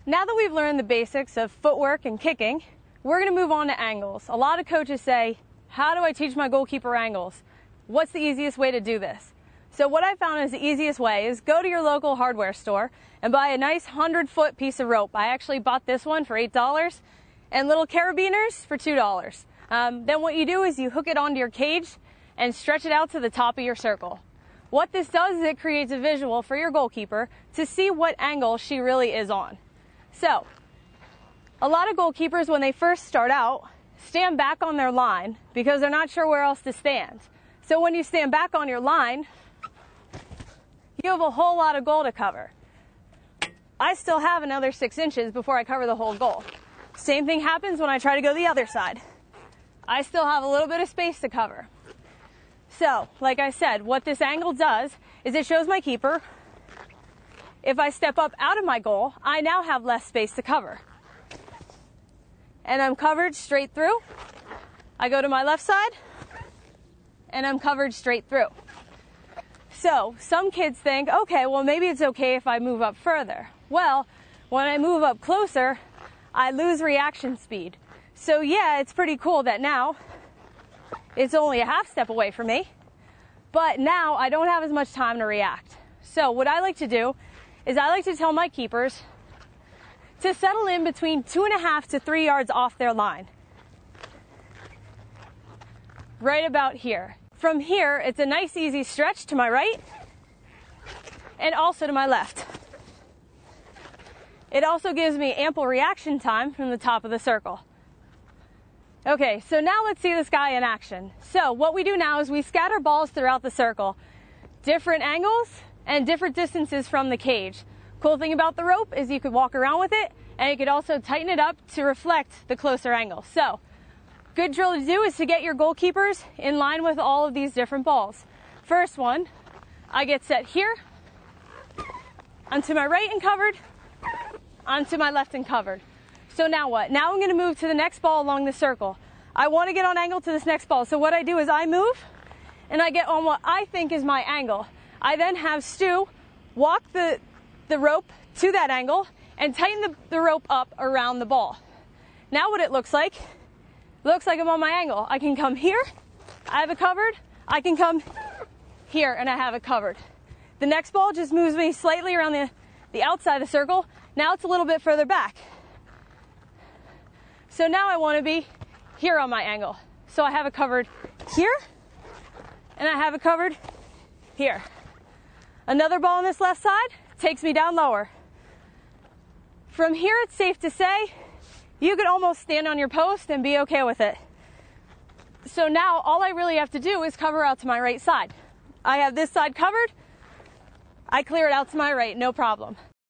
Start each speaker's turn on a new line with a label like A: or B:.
A: Now that we've learned the basics of footwork and kicking, we're going to move on to angles. A lot of coaches say, how do I teach my goalkeeper angles? What's the easiest way to do this? So what I found is the easiest way is go to your local hardware store and buy a nice 100-foot piece of rope. I actually bought this one for $8 and little carabiners for $2. Then what you do is you hook it onto your cage and stretch it out to the top of your circle. What this does is it creates a visual for your goalkeeper to see what angle she really is on. So, a lot of goalkeepers when they first start out stand back on their line because they're not sure where else to stand. So when you stand back on your line, you have a whole lot of goal to cover. I still have another 6 inches before I cover the whole goal. Same thing happens when I try to go the other side. I still have a little bit of space to cover. So, like I said, what this angle does is it shows my keeper, if I step up out of my goal, I now have less space to cover. And I'm covered straight through. I go to my left side, and I'm covered straight through. So, some kids think, okay, well maybe it's okay if I move up further. Well, when I move up closer, I lose reaction speed. So yeah, it's pretty cool that now it's only a half step away from me, but now I don't have as much time to react. So what I like to do is I like to tell my keepers to settle in between 2.5 to 3 yards off their line. Right about here. From here, it's a nice easy stretch to my right and also to my left. It also gives me ample reaction time from the top of the circle. Okay, so now let's see this guy in action. So what we do now is we scatter balls throughout the circle, different angles and different distances from the cage. Cool thing about the rope is you could walk around with it and you could also tighten it up to reflect the closer angle. So good drill to do is to get your goalkeepers in line with all of these different balls. First one, I get set here, onto my right and covered, onto my left and covered. So now what? Now I'm going to move to the next ball along the circle. I want to get on angle to this next ball. So what I do is I move and I get on what I think is my angle. I then have Stu walk the rope to that angle and tighten the rope up around the ball. Now what it looks like I'm on my angle. I can come here, I have it covered. I can come here and I have it covered. The next ball just moves me slightly around the outside of the circle. Now it's a little bit further back. So now I want to be here on my angle. So I have it covered here, and I have it covered here. Another ball on this left side takes me down lower. From here, it's safe to say you could almost stand on your post and be okay with it. So now all I really have to do is cover out to my right side. I have this side covered. I clear it out to my right, no problem.